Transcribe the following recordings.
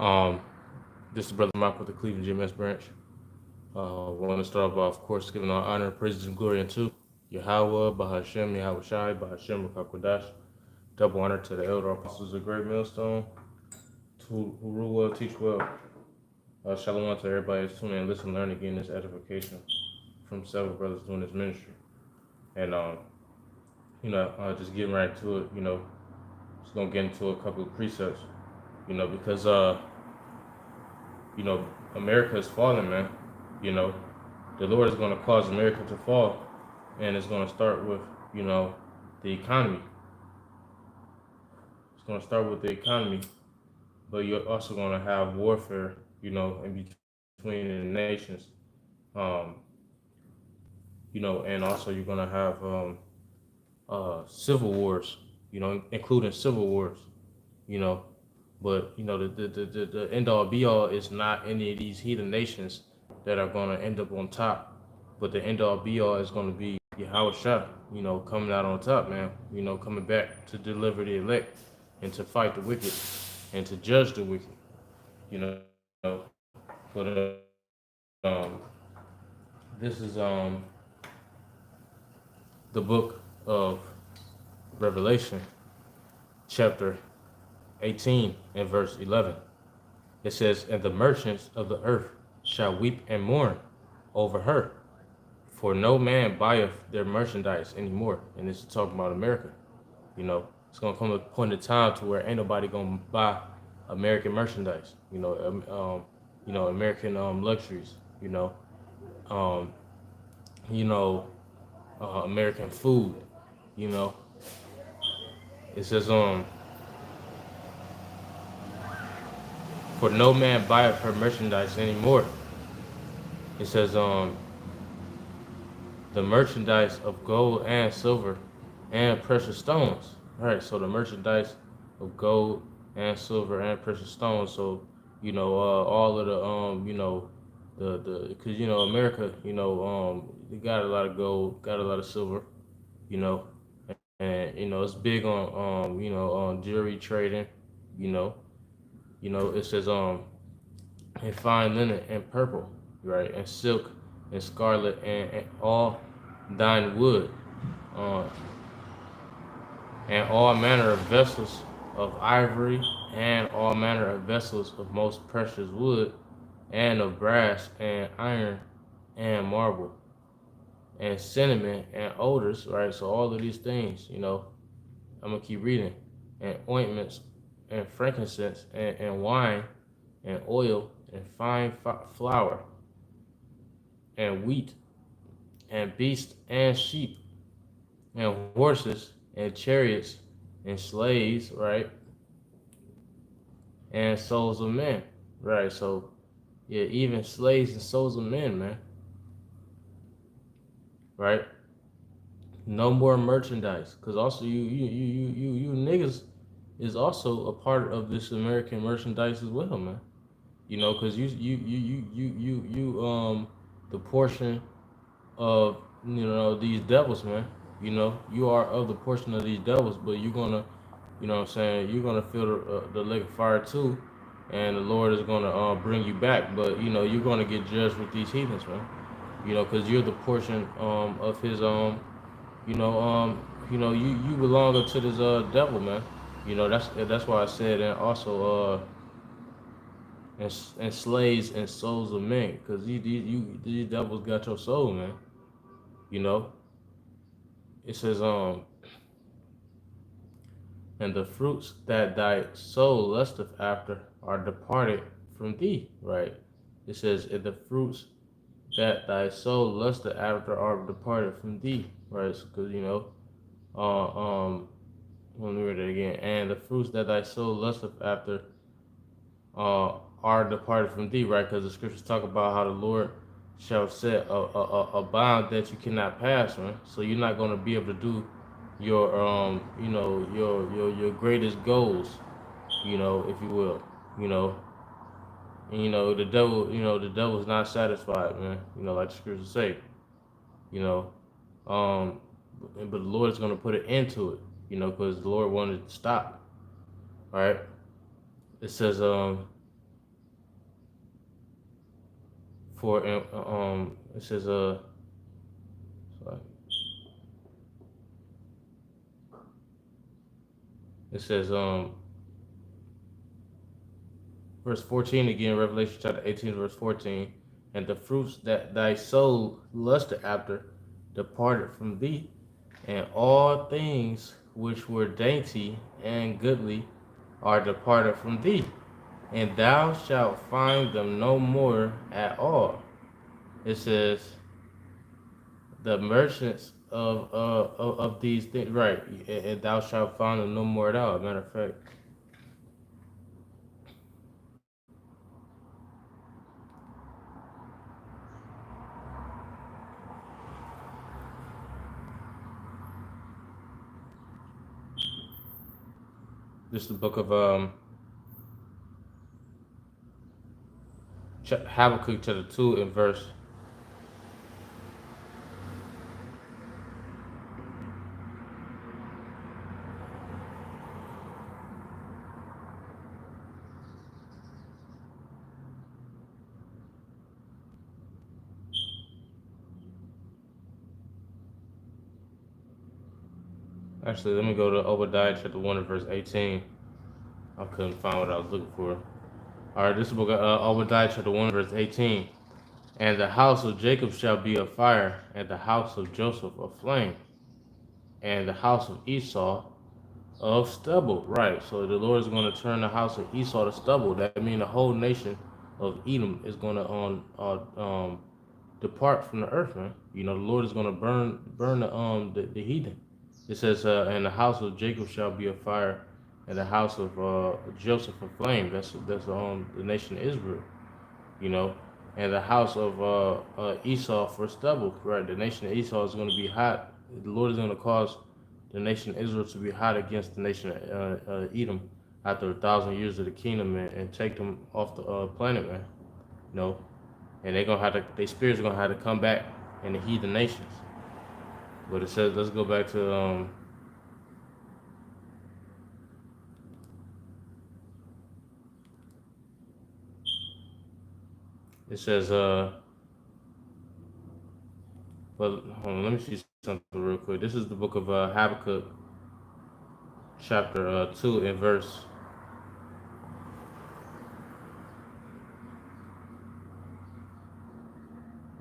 Um, this is Brother Mark with the Cleveland GMS branch. We want to start off, of course, giving all honor, praises, and glory unto Yahweh, Bahashem, Yahweh Shai, Bahashem, Rakakwadash. Double honor to the elder apostles of Great Millstone, who rule well, teach well. Shalom to everybody that's tuning in, listen, learn, again this edification from several brothers doing this ministry. And, just getting right to it, just going to get into a couple of precepts, because, America is falling, man. You know, the Lord is going to cause America to fall, and it's going to start with, the economy. It's going to start with the economy, but you're also going to have warfare, in between the nations. Um, and also you're going to have civil wars, including civil wars, you know. But the end all be all is not any of these heathen nations that are going to end up on top. But the end all be all is going to be Yahweh Shah, coming out on top, man. Coming back to deliver the elect and to fight the wicked and to judge the wicked. You know, but this is the book of Revelation, chapter 18 and verse 11. It says, "And the merchants of the earth shall weep and mourn over her, for no man buyeth their merchandise anymore." And this is talking about America. It's gonna come a point in time to where ain't nobody gonna buy American merchandise. American luxuries. Um, American food. You know, it says for no man buyeth her merchandise anymore. It says the merchandise of gold and silver and precious stones. All right, so the merchandise of gold and silver and precious stones. So all of the because America, they got a lot of gold, got a lot of silver, you know, and it's big on on jewelry trading, you know. It says and fine linen and purple, right, and silk and scarlet and all thine wood, uh, and all manner of vessels of ivory, and all manner of vessels of most precious wood, and of brass and iron and marble, and cinnamon and odors, right? So all of these things, I'm gonna keep reading, and ointments and frankincense and wine and oil and fine flour and wheat and beasts and sheep and horses and chariots and slaves, right? And souls of men, right? So yeah, even slaves and souls of men, man, right? No more merchandise, because also you niggas is also a part of this American merchandise as well, man. Because you the portion of these devils, man. You are of the portion of these devils, but you're gonna, what I'm saying, you're gonna feel the lake of fire too, and the Lord is gonna bring you back. But you're gonna get judged with these heathens, man. Because you're the portion of his you belong to this devil, man. That's why I said, and also and slaves and souls of men, because these devils got your soul, man. You know, it says and the fruits that thy soul lusteth after are departed from thee, right? It says, and the fruits that thy soul lusteth after are departed from thee, right? Because let me read it again. And the fruits that thy soul lusteth after are departed from thee, right? Because the scriptures talk about how the Lord shall set a bound that you cannot pass, right? So you're not going to be able to do your your greatest goals, if you will, and the devil's not satisfied, man. Like the scriptures say, you know, um, but the Lord is going to put an end to it, because the Lord wanted it to stop, right? It says For it says sorry. It says verse 14 again, Revelation chapter 18, verse 14. And the fruits that thy soul lusted after departed from thee, and all things which were dainty and goodly are departed from thee, and thou shalt find them no more at all. It says, the merchants of these things, right? And thou shalt find them no more at all. Matter of fact, this is the book of Habakkuk chapter 2 and verse. Actually, let me go to Obadiah chapter 1 and verse 18. I couldn't find what I was looking for. All right, this is the book of Obadiah chapter 1 verse 18. And the house of Jacob shall be a fire, and the house of Joseph a flame, and the house of Esau of stubble. Right. So the Lord is going to turn the house of Esau to stubble. That means the whole nation of Edom is going to depart from the earth, man. You know, the Lord is going to burn the heathen. It says, and the house of Jacob shall be a fire, and the house of Joseph a flame. That's the nation of Israel. You know, and the house of Esau for stubble. Right. The nation of Esau is going to be hot. The Lord is going to cause the nation of Israel to be hot against the nation of Edom after 1,000 years of the kingdom, and take them off the planet, man. You know, and they're gonna have to, their spirits are gonna have to come back and to heed the nations. But it says, let's go back to it says but hold on, let me see something real quick. This is the book of Habakkuk, chapter 2 and verse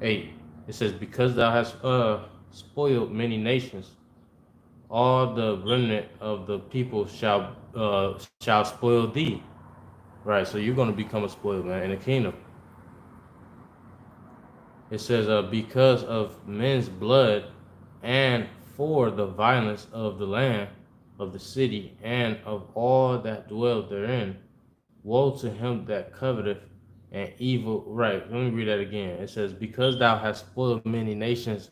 8. It says, because thou hast spoiled many nations, all the remnant of the people shall spoil thee. Right, so you're going to become a spoiled man in the kingdom. It says, because of men's blood, and for the violence of the land, of the city, and of all that dwell therein. Woe to him that coveteth an evil. Right, let me read that again. It says, because thou hast spoiled many nations.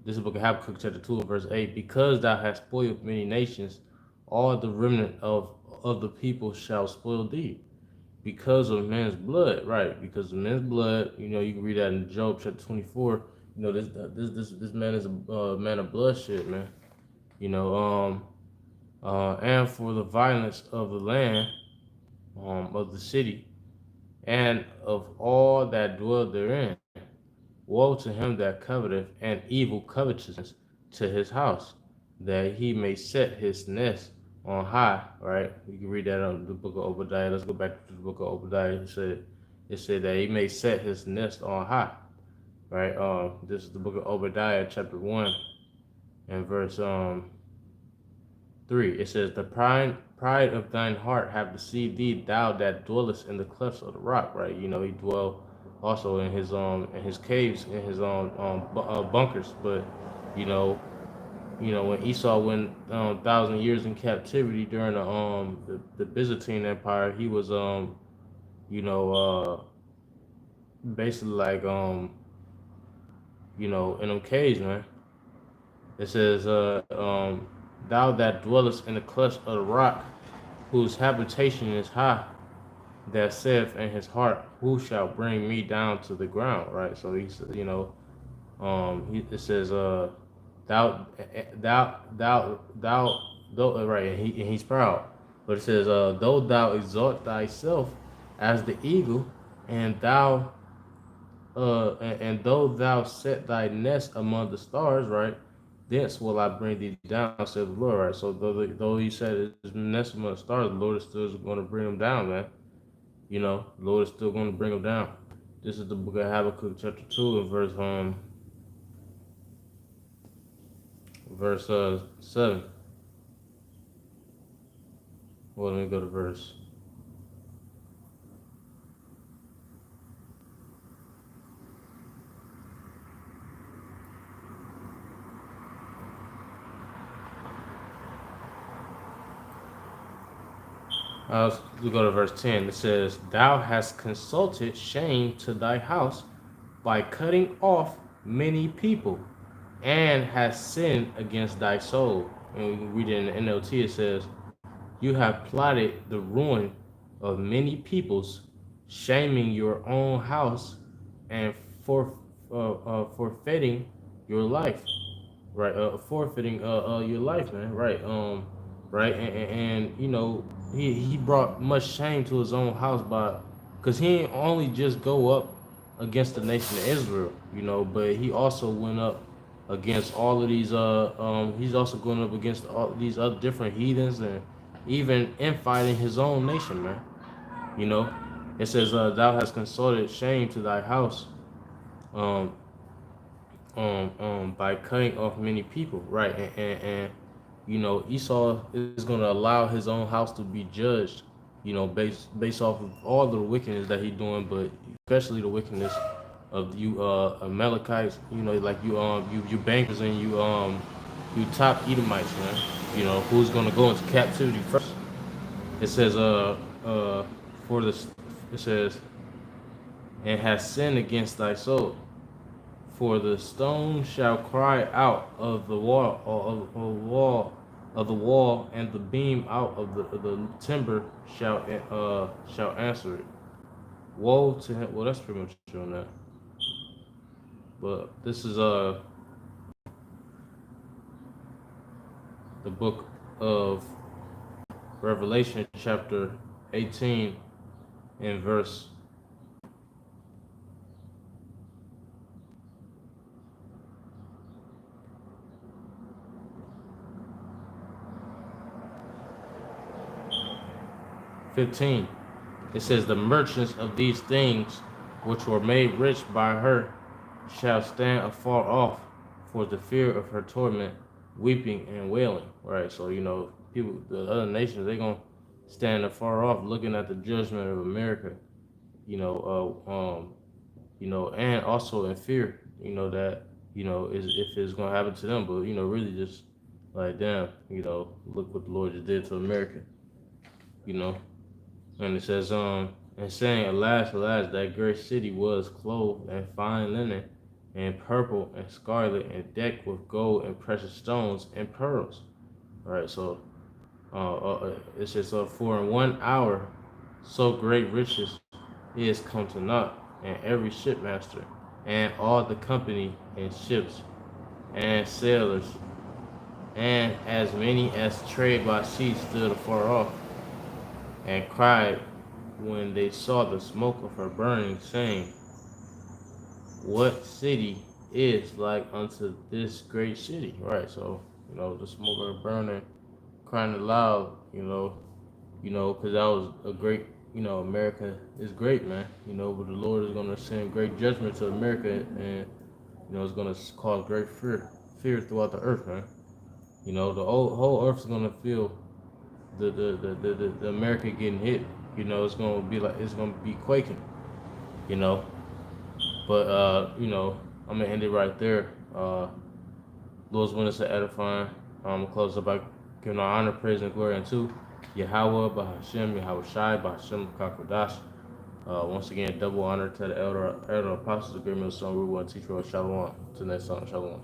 This is the book of Habakkuk chapter 2 verse 8. Because thou hast spoiled many nations, all the remnant of the people shall spoil thee. Because of men's blood, right? Because of men's blood, you know, you can read that in Job chapter 24. You know, this man is a man of bloodshed, man. You know, and for the violence of the land, of the city, and of all that dwell therein. Woe to him that coveteth an evil covetousness to his house, that he may set his nest on high. Right? You can read that on the book of Obadiah. Let's go back to the book of Obadiah. It said that he may set his nest on high. Right? This is the book of Obadiah, chapter 1, and verse 3. It says, the pride of thine heart have deceived thee, thou that dwellest in the clefts of the rock. Right? You know, he dwell also in his caves, in his bunkers. But you know, when Esau went 1,000 years in captivity during the Byzantine Empire, he was you know basically like you know, in them caves, man. It says thou that dwellest in the clefts of the rock, whose habitation is high, that saith in his heart, who shall bring me down to the ground? Right. So he said, you know, it says thou though, right, and he's proud. But it says though thou exalt thyself as the eagle, and thou and though thou set thy nest among the stars, right? Thence will I bring thee down, said the Lord, right? So though he said his nest among the stars, the Lord is still going to bring him down, man. The Lord is still going to bring him down. This is the book of Habakkuk, chapter 2, and verse 7. Well, let me go to verse. We go to verse 10. It says, "Thou hast consulted shame to thy house by cutting off many people, and hast sinned against thy soul." And we read it in the NLT. It says, "You have plotted the ruin of many peoples, shaming your own house, and forfeiting your life." Right, forfeiting your life, man. Right, right, and he brought much shame to his own house because he didn't only just go up against the nation of Israel, but he also went up against all of these he's also going up against all these other different heathens, and even infighting his own nation, man. you know it says, "Thou hast consulted shame to thy house, um by cutting off many people," right? And Esau is going to allow his own house to be judged, based off of all the wickedness that he's doing, but especially the wickedness of you Amalekites, like you bankers, and you top Edomites, man. Who's going to go into captivity first. It says, for this, it says, "And has sinned against thy soul. For the stone shall cry out of the wall, of the wall, and the beam out of the timber shall answer it. Woe to him." Well, that's pretty much on that. But this is the book of Revelation, chapter 18, and verse 15. It says, "The merchants of these things, which were made rich by her, shall stand afar off for the fear of her torment, weeping and wailing." Right? So, people, the other nations, they're going to stand afar off looking at the judgment of America, and also in fear, that, is if it's going to happen to them. But, really just like, damn, look what the Lord just did to America, you know. And it says, and saying, "Alas, alas, that great city was clothed in fine linen, and purple and scarlet, and decked with gold and precious stones and pearls." All right, so it says, "For in 1 hour so great riches is come to naught, and every shipmaster, and all the company in ships, and sailors, and as many as trade by sea stood afar off, and cried when they saw the smoke of her burning, saying, What city is like unto this great city?" Right, so, the smoke of her burning, crying aloud, because that was a great, America is great, man, but the Lord is going to send great judgment to America, and, it's going to cause great fear throughout the earth, man. The whole earth is going to feel the America getting hit. It's gonna be like, it's gonna be quaking. You know, but I'm gonna end it right there. Lord's witness to edifying. I'm gonna close up by giving our honor, praise, and glory unto Yahweh, Bahashem, Yahweh Shai, Bahashem, Kakodash. Once again, double honor to the elder apostles, the great son, we want to teach you Shalom. To the next song, Shalom.